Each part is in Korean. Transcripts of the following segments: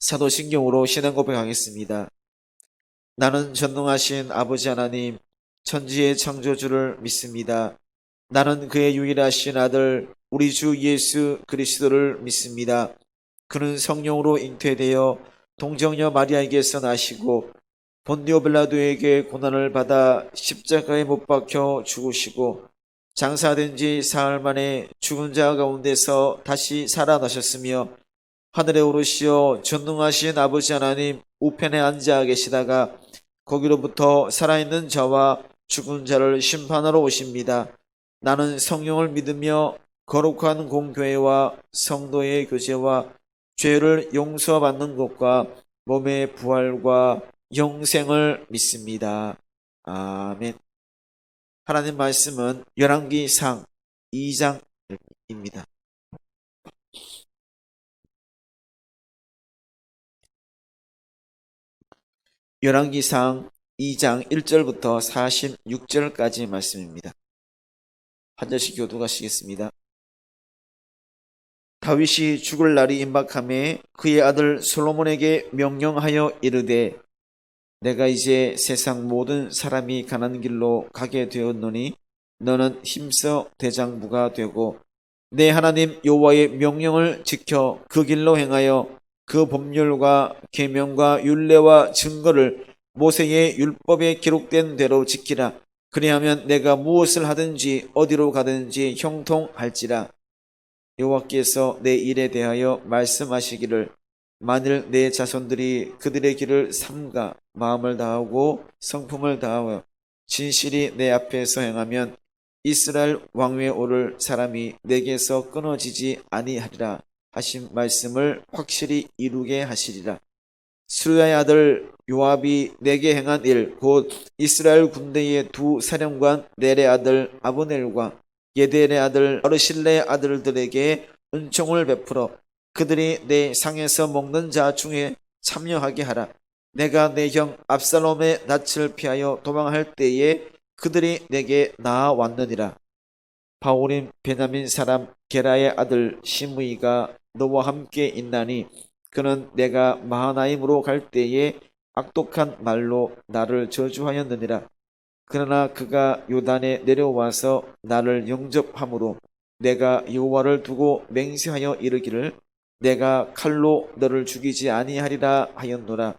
사도신경으로 신앙 고백하겠습니다. 나는 전능하신 아버지 하나님, 천지의 창조주를 믿습니다. 나는 그의 유일하신 아들 우리 주 예수 그리스도를 믿습니다. 그는 성령으로 잉태되어 동정녀 마리아에게서 나시고 본디오 빌라도에게 고난을 받아 십자가에 못 박혀 죽으시고 장사된 지 사흘 만에 죽은 자 가운데서 다시 살아나셨으며 하늘에 오르시어 전능하신 아버지 하나님 우편에 앉아 계시다가 거기로부터 살아있는 자와 죽은 자를 심판하러 오십니다. 나는 성령을 믿으며 거룩한 공교회와 성도의 교제와 죄를 용서받는 것과 몸의 부활과 영생을 믿습니다. 아멘. 하나님 말씀은 열왕기상 2장입니다. 열왕기상 2장 1절부터 46절까지 말씀입니다. 한 절씩 교독하시겠습니다. 다윗이 죽을 날이 임박함에 그의 아들 솔로몬에게 명령하여 이르되 내가 이제 세상 모든 사람이 가는 길로 가게 되었노니 너는 힘써 대장부가 되고 내 하나님 여호와의 명령을 지켜 그 길로 행하여 그 법률과 계명과 율례와 증거를 모세의 율법에 기록된 대로 지키라. 그리하면 내가 무엇을 하든지 어디로 가든지 형통할지라. 여호와께서 내 일에 대하여 말씀하시기를 만일 내 자손들이 그들의 길을 삼가 마음을 다하고 성품을 다하여 진실이 내 앞에서 행하면 이스라엘 왕위에 오를 사람이 내게서 끊어지지 아니하리라 하신 말씀을 확실히 이루게 하시리라. 스루야의 아들 요압이 내게 행한 일 곧 이스라엘 군대의 두 사령관 넬의 아들 아브넬과 예델의 아들 어르실레의 아들들에게 은총을 베풀어 그들이 내 상에서 먹는 자 중에 참여하게 하라. 내가 내 형 압살롬의 낯을 피하여 도망할 때에 그들이 내게 나아왔느니라. 바오림 베냐민 사람 게라의 아들 시므이가 너와 함께 있나니 그는 내가 마하나임으로 갈 때에 악독한 말로 나를 저주하였느니라. 그러나 그가 요단에 내려와서 나를 영접함으로 내가 여호와를 두고 맹세하여 이르기를 내가 칼로 너를 죽이지 아니하리라 하였노라.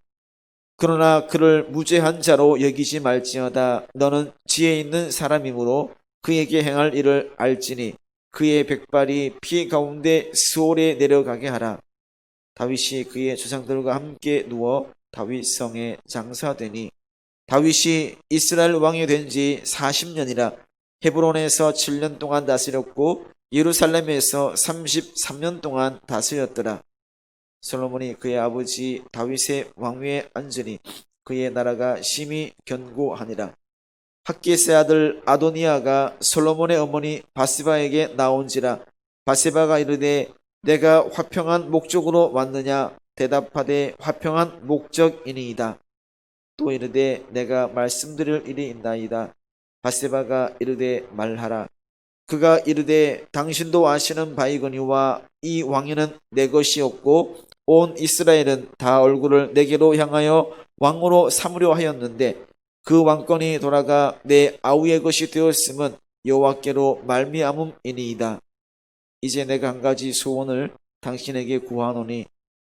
그러나 그를 무죄한 자로 여기지 말지어다. 너는 지혜 있는 사람이므로 그에게 행할 일을 알지니 그의 백발이 피 가운데 스올에 내려가게 하라. 다윗이 그의 조상들과 함께 누워 다윗 성에 장사되니 다윗이 이스라엘 왕이 된 지 40년이라. 헤브론에서 7년 동안 다스렸고 예루살렘에서 33년 동안 다스렸더라. 솔로몬이 그의 아버지 다윗의 왕위에 앉으니 그의 나라가 심히 견고하니라. 핫기스의 아들 아도니아가 솔로몬의 어머니 바세바에게 나온지라. 바세바가 이르되 내가 화평한 목적으로 왔느냐. 대답하되 화평한 목적이니이다. 또 이르되 내가 말씀드릴 일이 있나이다. 바세바가 이르되 말하라. 그가 이르되 당신도 아시는 바이거니와 이 왕위는 내 것이었고 온 이스라엘은 다 얼굴을 내게로 향하여 왕으로 삼으려 하였는데 그 왕권이 돌아가 내 아우의 것이 되었음은 여호와께로 말미암음이니이다. 이제 내가 한 가지 소원을 당신에게 구하노니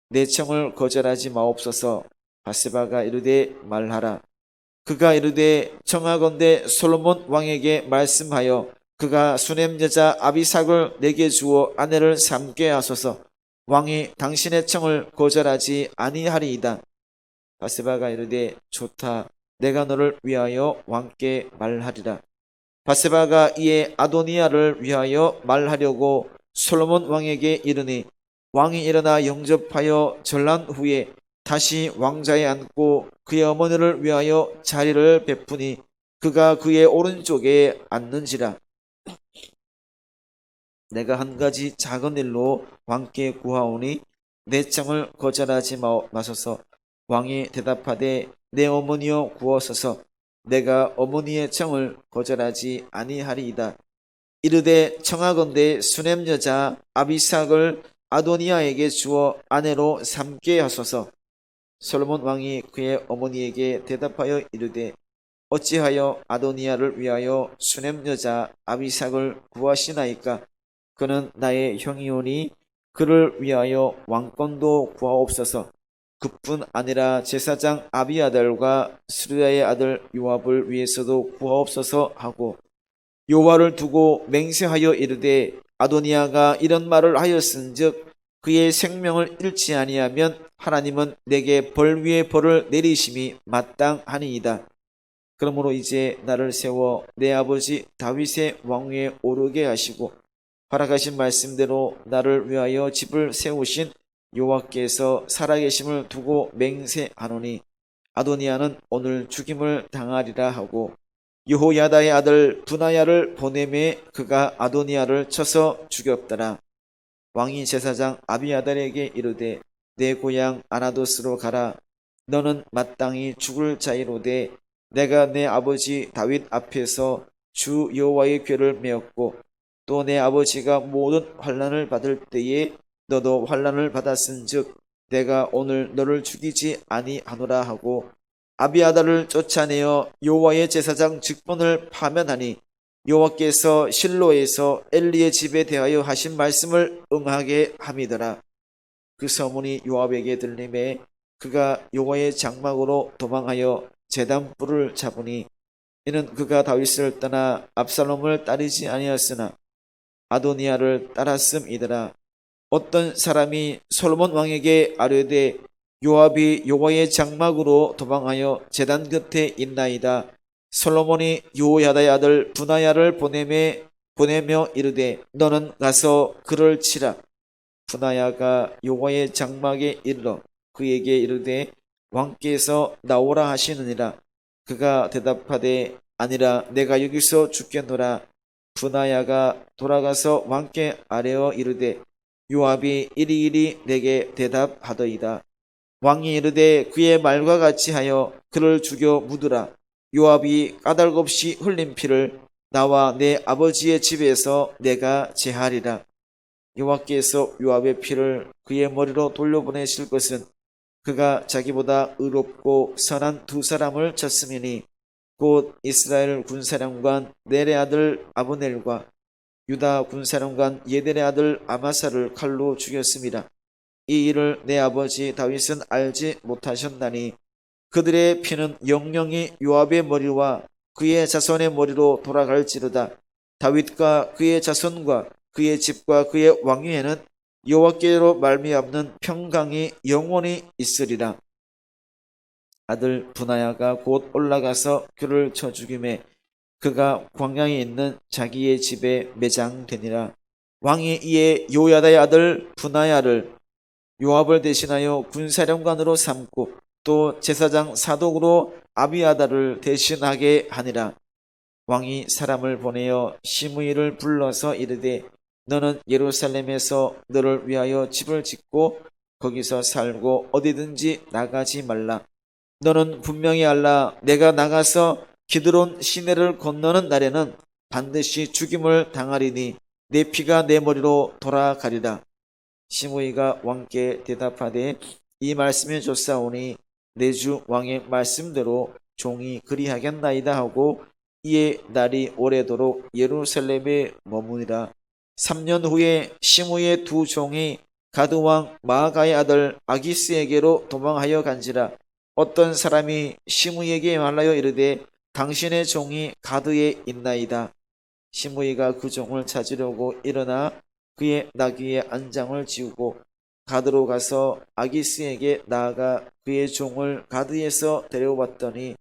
내 청을 거절하지 마옵소서. 바세바가 이르되 말하라. 그가 이르되 청하건대 솔로몬 왕에게 말씀하여 그가 수넴 여자 아비삭을 내게 주어 아내를 삼게 하소서. 왕이 당신의 청을 거절하지 아니하리이다. 바세바가 이르되 좋다. 내가 너를 위하여 왕께 말하리라. 바세바가 이에 아도니아를 위하여 말하려고 솔로몬 왕에게 이르니 왕이 일어나 영접하여 전란 후에 다시 왕자에 앉고 그의 어머니를 위하여 자리를 베푸니 그가 그의 오른쪽에 앉는지라. 내가 한 가지 작은 일로 왕께 구하오니 내 청을 거절하지 마소서. 왕이 대답하되 내 어머니여 구하소서. 내가 어머니의 청을 거절하지 아니하리이다. 이르되 청하건대 수넴 여자 아비삭을 아도니아에게 주어 아내로 삼게 하소서. 솔로몬 왕이 그의 어머니에게 대답하여 이르되 어찌하여 아도니아를 위하여 수냄 여자 아비삭을 구하시나이까? 그는 나의 형이오니 그를 위하여 왕권도 구하옵소서. 그뿐 아니라 제사장 아비아달과 스루야의 아들 요압을 위해서도 구하옵소서 하고 여호와를 두고 맹세하여 이르되 아도니아가 이런 말을 하였은즉 그의 생명을 잃지 아니하면 하나님은 내게 벌 위에 벌을 내리심이 마땅하니이다. 그러므로 이제 나를 세워 내 아버지 다윗의 왕위에 오르게 하시고 허락하신 말씀대로 나를 위하여 집을 세우신 여호와께서 살아계심을 두고 맹세하노니 아도니아는 오늘 죽임을 당하리라 하고 여호야다의 아들 분하야를 보내매 그가 아도니아를 쳐서 죽였더라. 왕이 제사장 아비아달에게 이르되 내 고향 아나도스로 가라. 너는 마땅히 죽을 자이로되 내가 내 아버지 다윗 앞에서 주 여호와의 궤를 메었고 또 내 아버지가 모든 환난을 받을 때에 너도 환난을 받았은즉 내가 오늘 너를 죽이지 아니하노라 하고 아비아달을 쫓아내어 여호와의 제사장 직분을 파면하니 여호와께서 실로에서 엘리의 집에 대하여 하신 말씀을 응하게 함이더라. 그 소문이 요압에게 들림에 그가 여호와의 장막으로 도망하여 제단 뿔을 잡으니 이는 그가 다윗을 떠나 압살롬을 따르지 아니하였으나 아도니아를 따랐음이더라. 어떤 사람이 솔로몬 왕에게 아뢰되 요압이 여호와의 장막으로 도망하여 제단 곁에 있나이다. 솔로몬이 여호야다의 아들 분하야를 보내며 이르되 너는 가서 그를 치라. 분하야가 여호와의 장막에 이르러 그에게 이르되 왕께서 나오라 하시느니라. 그가 대답하되 아니라 내가 여기서 죽겠노라. 분하야가 돌아가서 왕께 아뢰어 이르되 요압이 이리이리 내게 대답하더이다. 왕이 이르되 그의 말과 같이 하여 그를 죽여 묻으라. 요압이 까닭없이 흘린 피를 나와 내 아버지의 집에서 내가 제하리라. 여호와께서 요압의 피를 그의 머리로 돌려보내실 것은 그가 자기보다 의롭고 선한 두 사람을 쳤음이니 곧 이스라엘 군사령관 넬의 아들 아브넬과 유다 군사령관 예델의 아들 아마사를 칼로 죽였습니다. 이 일을 내 아버지 다윗은 알지 못하셨나니 그들의 피는 영영이 요압의 머리와 그의 자손의 머리로 돌아갈지로다. 다윗과 그의 자손과 그의 집과 그의 왕위에는 여호와께로 말미암는 평강이 영원히 있으리라. 아들 분하야가 곧 올라가서 그를 쳐 죽임에 그가 광야에 있는 자기의 집에 매장되니라. 왕이 이에 요야다의 아들 분하야를 요압을 대신하여 군사령관으로 삼고 또 제사장 사독으로 아비아달을 대신하게 하니라. 왕이 사람을 보내어 시므이를 불러서 이르되 너는 예루살렘에서 너를 위하여 집을 짓고 거기서 살고 어디든지 나가지 말라. 너는 분명히 알라. 내가 나가서 기드론 시내를 건너는 날에는 반드시 죽임을 당하리니 내 피가 내 머리로 돌아가리라. 시므이가 왕께 대답하되 이 말씀이 좋사오니 내 주 왕의 말씀대로 종이 그리하겠나이다 하고 이에 날이 오래도록 예루살렘에 머무니라. 3년 후에 시므이의 두 종이 가드 왕 마아가의 아들 아기스에게로 도망하여 간지라. 어떤 사람이 시므이에게 말하여 이르되 당신의 종이 가드에 있나이다. 시므이가 그 종을 찾으려고 일어나 그의 나귀의 안장을 지우고 가드로 가서 아기스에게 나아가 그의 종을 가드에서 데려왔더니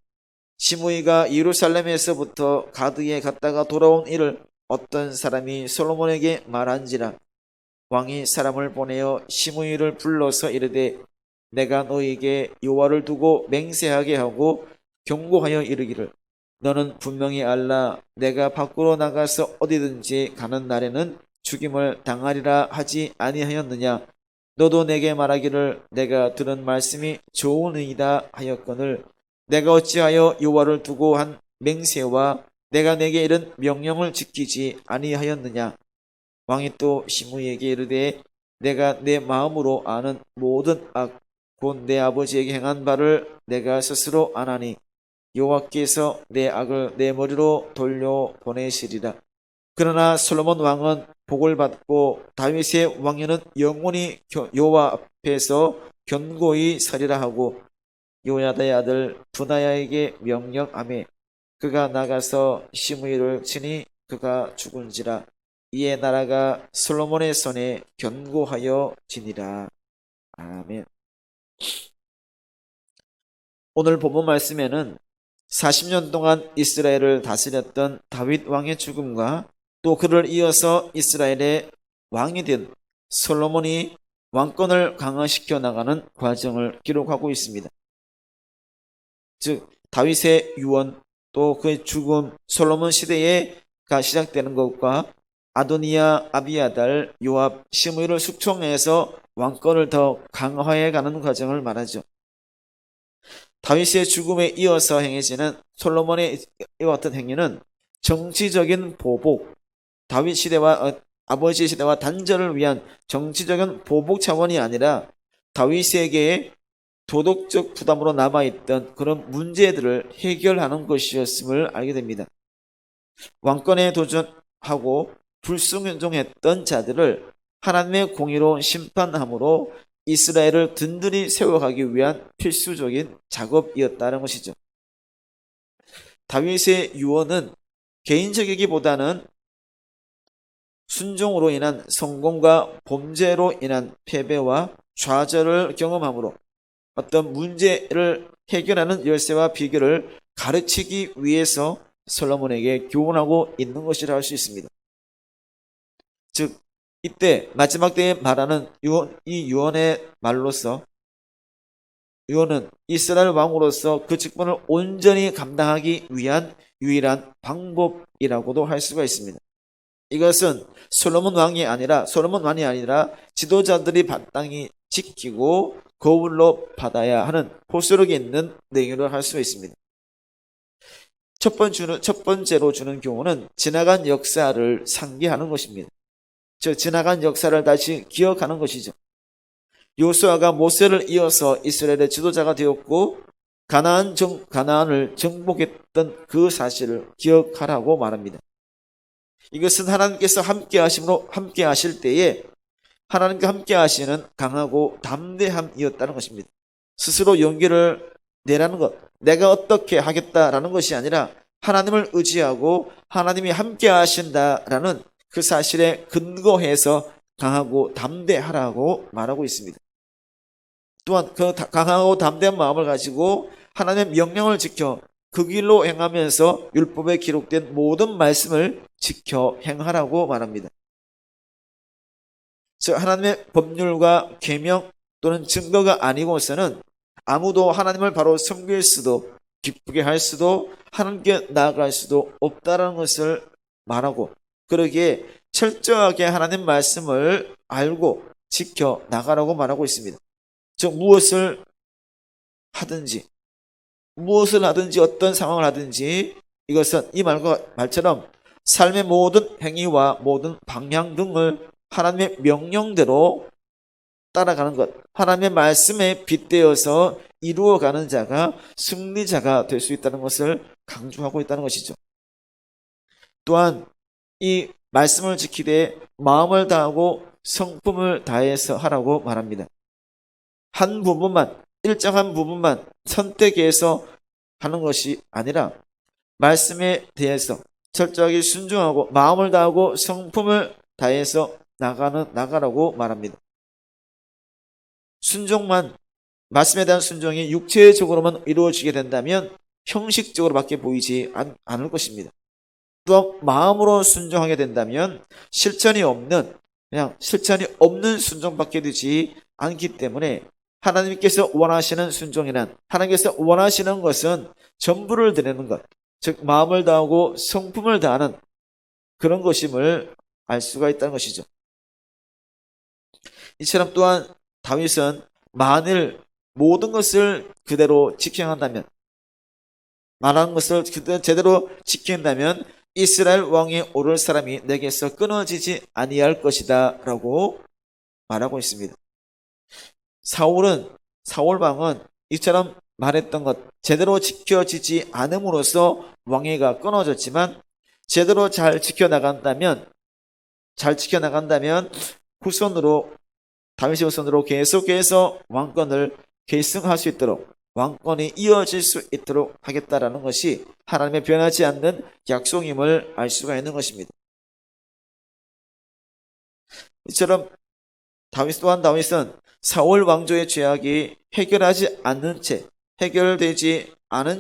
시므이가 예루살렘에서부터 가드에 갔다가 돌아온 일을 어떤 사람이 솔로몬에게 말한지라. 왕이 사람을 보내어 시므이를 불러서 이르되 내가 너에게 여호와를 두고 맹세하게 하고 경고하여 이르기를 너는 분명히 알라. 내가 밖으로 나가서 어디든지 가는 날에는 죽임을 당하리라 하지 아니하였느냐. 너도 내게 말하기를 내가 들은 말씀이 좋으니이다 하였거늘 내가 어찌하여 여호와를 두고 한 맹세와 내가 내게 이른 명령을 지키지 아니하였느냐. 왕이 또 시므이에게 이르되 내가 내 마음으로 아는 모든 악 곧 내 아버지에게 행한 바를 내가 스스로 아나니 여호와께서 내 악을 내 머리로 돌려보내시리라. 그러나 솔로몬 왕은 복을 받고 다윗의 왕위는 영원히 여호와 앞에서 견고히 서리라 하고 요야다의 아들 분하야에게 명령하매 그가 나가서 시므이를 치니 그가 죽은지라. 이에 나라가 솔로몬의 손에 견고하여 지니라. 아멘. 오늘 본문 말씀에는 40년 동안 이스라엘을 다스렸던 다윗 왕의 죽음과 또 그를 이어서 이스라엘의 왕이 된 솔로몬이 왕권을 강화시켜 나가는 과정을 기록하고 있습니다. 즉 다윗의 유언 또 그의 죽음, 솔로몬 시대가 시작되는 것과 아도니아, 아비아달, 요압, 시므이를 숙청해서 왕권을 더 강화해 가는 과정을 말하죠. 다윗의 죽음에 이어서 행해지는 솔로몬의 이와 같은 행위는 정치적인 보복, 다윗 시대와 아버지 시대와 단절을 위한 정치적인 보복 차원이 아니라 다윗에게 도덕적 부담으로 남아있던 그런 문제들을 해결하는 것이었음을 알게 됩니다. 왕권에 도전하고 불순종했던 자들을 하나님의 공의로 심판함으로 이스라엘을 든든히 세워가기 위한 필수적인 작업이었다는 것이죠. 다윗의 유언은 개인적이기보다는 순종으로 인한 성공과 범죄로 인한 패배와 좌절을 경험함으로 어떤 문제를 해결하는 열쇠와 비결을 가르치기 위해서 솔로몬에게 교훈하고 있는 것이라 할 수 있습니다. 즉 이때 마지막 때에 말하는 이 유언의 말로서 유언은 이스라엘 왕으로서 그 직분을 온전히 감당하기 위한 유일한 방법이라고도 할 수가 있습니다. 이것은 솔로몬 왕이 아니라 지도자들이 마땅히 지키고 거울로 받아야 하는 포스력이 있는 내용으로 할 수 있습니다. 첫 번째로 주는 교훈은 지나간 역사를 상기하는 것입니다. 즉 지나간 역사를 다시 기억하는 것이죠. 요수아가 모세를 이어서 이스라엘의 지도자가 되었고 가나안을 정복했던 그 사실을 기억하라고 말합니다. 이것은 하나님께서 함께 하실 때에 하나님과 함께 하시는 강하고 담대함이었다는 것입니다. 스스로 용기를 내라는 것, 내가 어떻게 하겠다라는 것이 아니라 하나님을 의지하고 하나님이 함께 하신다라는 그 사실에 근거해서 강하고 담대하라고 말하고 있습니다. 또한 그 강하고 담대한 마음을 가지고 하나님의 명령을 지켜 그 길로 행하면서 율법에 기록된 모든 말씀을 지켜 행하라고 말합니다. 즉 하나님의 법률과 계명 또는 증거가 아니고서는 아무도 하나님을 바로 섬길 수도 기쁘게 할 수도 하나님께 나아갈 수도 없다는 것을 말하고 그러기에 철저하게 하나님 말씀을 알고 지켜 나가라고 말하고 있습니다. 즉 무엇을 하든지 어떤 상황을 하든지 이것은 이 말처럼 삶의 모든 행위와 모든 방향 등을 하나님의 명령대로 따라가는 것, 하나님의 말씀에 빗대어서 이루어가는 자가 승리자가 될 수 있다는 것을 강조하고 있다는 것이죠. 또한 이 말씀을 지키되 마음을 다하고 성품을 다해서 하라고 말합니다. 일정한 부분만 선택해서 하는 것이 아니라 말씀에 대해서 철저하게 순종하고 마음을 다하고 성품을 다해서 나가라고 말합니다. 말씀에 대한 순종이 육체적으로만 이루어지게 된다면 형식적으로밖에 보이지 않을 것입니다. 또 마음으로 순종하게 된다면 실천이 없는 순종밖에 되지 않기 때문에 하나님께서 원하시는 순종이란 하나님께서 원하시는 것은 전부를 드리는 것, 즉 마음을 다하고 성품을 다하는 그런 것임을 알 수가 있다는 것이죠. 이처럼 또한 다윗은 만일 모든 것을 그대로 지켜한다면 말하는 것을 제대로 지킨다면 이스라엘 왕이 오를 사람이 내게서 끊어지지 아니할 것이다 라고 말하고 있습니다. 사울 왕은 이처럼 말했던 것 제대로 지켜지지 않음으로써 왕위가 끊어졌지만 제대로 잘 지켜나간다면 후손으로 다윗의 후손으로 계속해서 왕권을 계승할 수 있도록 왕권이 이어질 수 있도록 하겠다라는 것이 하나님의 변하지 않는 약속임을 알 수가 있는 것입니다. 이처럼 다윗은 사울 왕조의 죄악이 해결되지 않은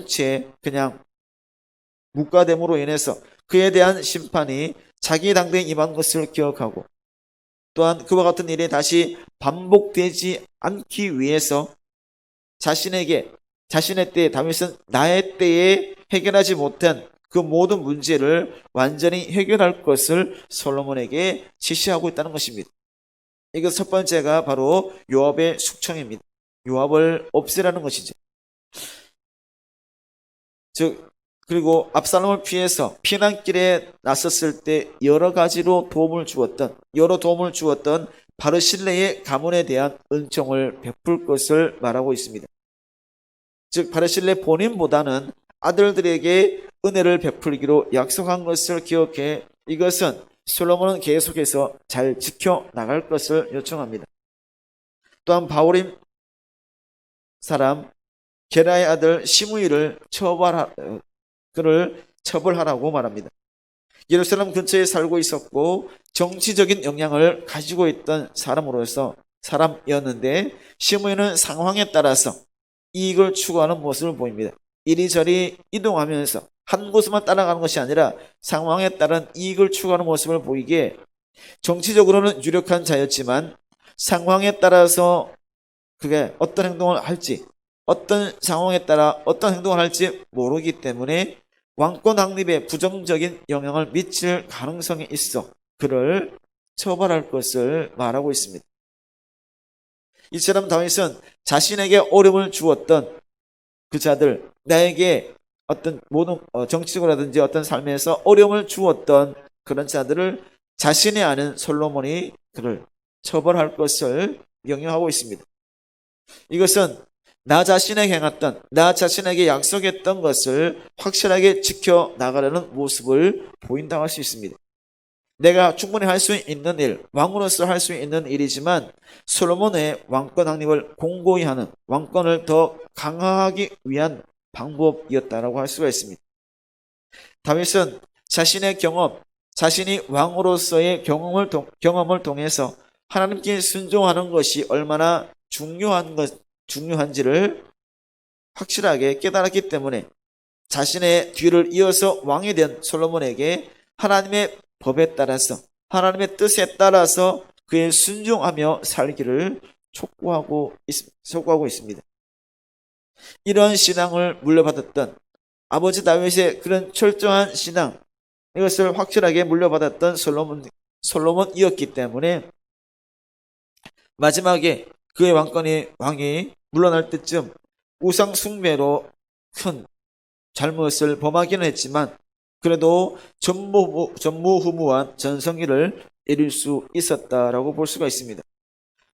채 그냥 묵과됨으로 인해서 그에 대한 심판이 자기 당대에 임한 것을 기억하고 또한 그와 같은 일이 다시 반복되지 않기 위해서 자신의 때에 다윗은 나의 때에 해결하지 못한 그 모든 문제를 완전히 해결할 것을 솔로몬에게 지시하고 있다는 것입니다. 이거 첫 번째가 바로 요압의 숙청입니다. 요압을 없애라는 것이죠. 그리고 압살롬을 피해서 피난길에 나섰을 때 여러 도움을 주었던 바르실레의 가문에 대한 은총을 베풀 것을 말하고 있습니다. 즉 바르실레 본인보다는 아들들에게 은혜를 베풀기로 약속한 것을 기억해 이것은 솔로몬은 계속해서 잘 지켜나갈 것을 요청합니다. 또한 바오림 사람 게라의 아들 시므이를 처벌하라고 말합니다. 예루살렘 근처에 살고 있었고 정치적인 영향을 가지고 있던 사람이었는데 시므이는 상황에 따라서 이익을 추구하는 모습을 보입니다. 이리저리 이동하면서 한 곳만 따라가는 것이 아니라 상황에 따른 이익을 추구하는 모습을 보이기에 정치적으로는 유력한 자였지만 상황에 따라서 그게 어떤 행동을 할지 어떤 상황에 따라 어떤 행동을 할지 모르기 때문에 왕권 확립에 부정적인 영향을 미칠 가능성이 있어 그를 처벌할 것을 말하고 있습니다. 이처럼 다윗은 자신에게 어려움을 주었던 그 자들, 나에게 어떤 모든 정치적으로라든지 어떤 삶에서 어려움을 주었던 그런 자들을 자신이 아는 솔로몬이 그를 처벌할 것을 명령하고 있습니다. 이것은 나 자신에게 약속했던 것을 확실하게 지켜나가려는 모습을 보인다고 할 수 있습니다. 내가 충분히 할 수 있는 일, 왕으로서 할 수 있는 일이지만 솔로몬의 왕권 확립을 공고히 하는 왕권을 더 강화하기 위한 방법이었다라고 할 수가 있습니다. 다윗은 자신이 왕으로서의 경험을 통해서 하나님께 순종하는 것이 얼마나 중요한지를 확실하게 깨달았기 때문에 자신의 뒤를 이어서 왕이 된 솔로몬에게 하나님의 법에 따라서 하나님의 뜻에 따라서 그에 순종하며 살기를 촉구하고 있습니다. 이런 신앙을 물려받았던 아버지 다윗의 그런 철저한 신앙 이것을 확실하게 물려받았던 솔로몬이었기 때문에 마지막에 그의 왕이 물러날 때쯤 우상 숭배로 큰 잘못을 범하기는 했지만 그래도 전무후무한 전성기를 이룰 수 있었다라고 볼 수가 있습니다.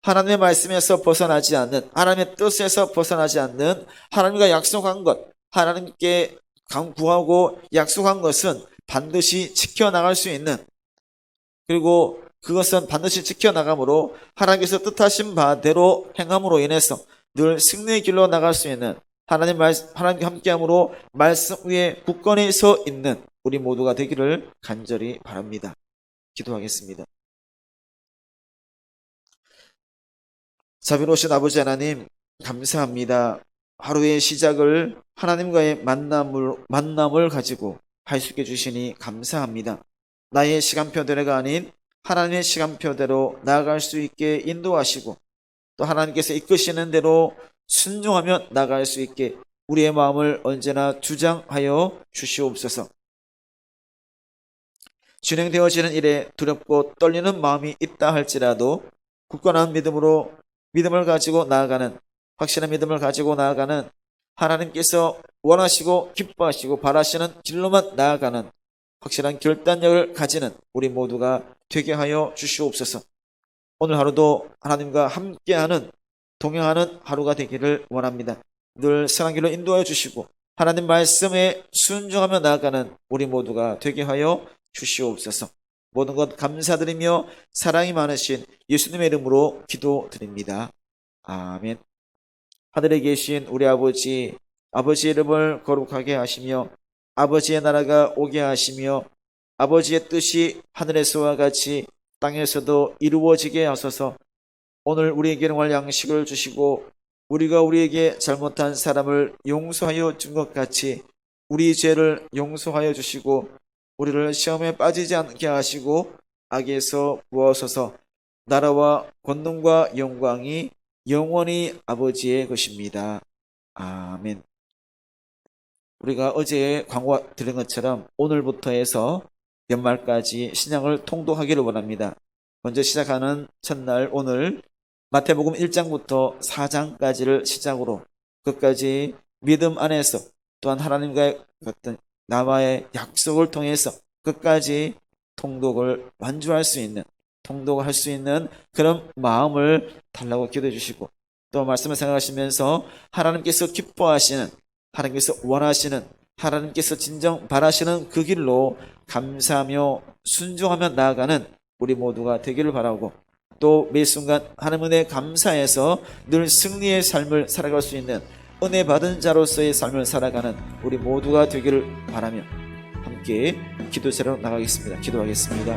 하나님의 말씀에서 벗어나지 않는 하나님의 뜻에서 벗어나지 않는 하나님과 약속한 것 하나님께 구하고 약속한 것은 반드시 지켜나갈 수 있는 그리고 그것은 반드시 지켜나감으로 하나님께서 뜻하신 바대로 행함으로 인해서 늘 승리의 길로 나갈 수 있는 하나님과 함께함으로 말씀 위에 굳건히 서 있는 우리 모두가 되기를 간절히 바랍니다. 기도하겠습니다. 자비로우신 아버지 하나님 감사합니다. 하루의 시작을 하나님과의 만남을 가지고 할 수 있게 주시니 감사합니다. 나의 시간표대로가 아닌 하나님의 시간표대로 나아갈 수 있게 인도하시고 또 하나님께서 이끄시는 대로 순종하며 나아갈 수 있게 우리의 마음을 언제나 주장하여 주시옵소서. 진행되어지는 일에 두렵고 떨리는 마음이 있다 할지라도 굳건한 믿음을 가지고 나아가는 확실한 믿음을 가지고 나아가는 하나님께서 원하시고 기뻐하시고 바라시는 길로만 나아가는 확실한 결단력을 가지는 우리 모두가 되게 하여 주시옵소서. 오늘 하루도 하나님과 함께하는 동행하는 하루가 되기를 원합니다. 늘 선한 길로 인도하여 주시고 하나님 말씀에 순종하며 나아가는 우리 모두가 되게 하여 주시옵소서. 모든 것 감사드리며 사랑이 많으신 예수님의 이름으로 기도드립니다. 아멘. 하늘에 계신 우리 아버지, 아버지의 이름을 거룩하게 하시며 아버지의 나라가 오게 하시며 아버지의 뜻이 하늘에서와 같이 땅에서도 이루어지게 하소서. 오늘 우리에게 일용할 양식을 주시고 우리가 우리에게 잘못한 사람을 용서하여 준 것 같이 우리 죄를 용서하여 주시고 우리를 시험에 빠지지 않게 하시고 악에서 구하소서. 나라와 권능과 영광이 영원히 아버지의 것입니다. 아멘. 우리가 어제 광고 드린 것처럼 오늘부터 해서 연말까지 신약을 통독하기를 원합니다. 먼저 시작하는 첫날 오늘 마태복음 1장부터 4장까지를 시작으로 끝까지 믿음 안에서 또한 하나님과의 어떤 나와의 약속을 통해서 끝까지 통독을 완주할 수 있는, 통독을 할 수 있는 그런 마음을 달라고 기도해 주시고 또 말씀을 생각하시면서 하나님께서 기뻐하시는, 하나님께서 원하시는, 하나님께서 진정 바라시는 그 길로 감사하며 순종하며 나아가는 우리 모두가 되기를 바라고 또 매 순간 하나님 은혜에 감사해서 늘 승리의 삶을 살아갈 수 있는 은혜 받은 자로서의 삶을 살아가는 우리 모두가 되기를 바라며 함께 기도제로 나가겠습니다. 기도하겠습니다.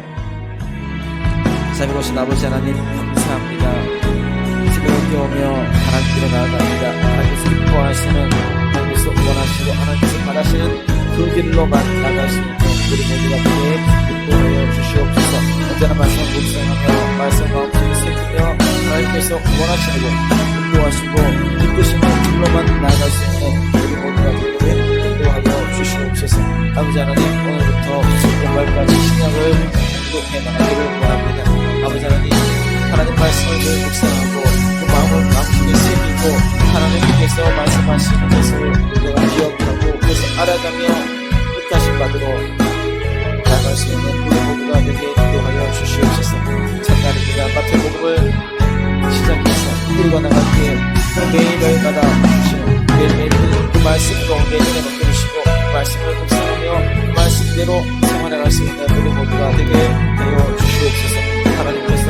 자비로우신 아버지 하나님 감사합니다. 주님을 깨우며 하나님께로 나아갑니다. 하나님께서 기뻐하시는, 하나님께서 원하시고 하나님께서 바라시는 그 길로만 나갈 수 있는 우리 모두가 되게 인도하여 주시옵소서. 언제나 말씀을 묵상하며 말씀 마음속에 새기며 하나님께서 원하시고 인도하시고 이끄시는 길로만 나아갈 수 있는 우리 모두가 되게 인도하여 주시옵소서. 아버지 하나님 오늘부터 연말까지 신약을 공독해 나가기를 원합니다. 아버지 하나님, 하나님 말씀을 늘 묵상하고 그 마음을 마음속에 새기고 하나님께서 말씀하시는 것을 내가 기억하고 그것을 알아가며 뜻하신 바대로 나아갈 수 있는 우리 모두가 되게 인도하여 주시옵소서. 첫날입니다. 마태복음을 시작해서 끌고 나갈 때 매일매일마다 주시는 매일매일 그 말씀 가운데 은혜 맡겨주시고 말씀을 묵상하며 그 말씀대로 생활해갈 수 있는 우리 모두가 되게 하여 주시옵소서. 하나님께서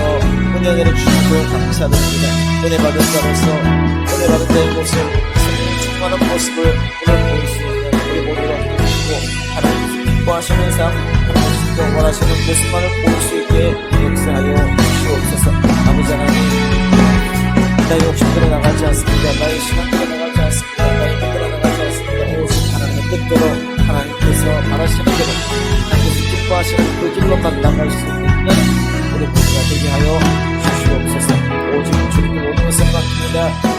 은혜 내려주시고 감사드립니다. 은혜 받은 자로서 은혜 받은 자의 모습, 성령 충만한 모습을 오늘 보일 수 있는 우리 모두가 해주시고 하나님께서 기뻐하시는 삶, 하나님께서 원하시는 모습만을 보일 수 있게 역사하여 주시옵소서. 아버지 하나님, 나의 욕심대로 나가지 않습니다. 나의 시간대로 나가지 않습니다. 나의 뜻대로 나가지 않습니다. 오직 하나님의 뜻대로 하나님께서 바라시는 대로 하나님께서 기뻐하시는 그 길로만 나갈 수 있는 우리 모두가 되게 하여 주시옵소서. 오직 주님께 모든 것을 맡깁니다.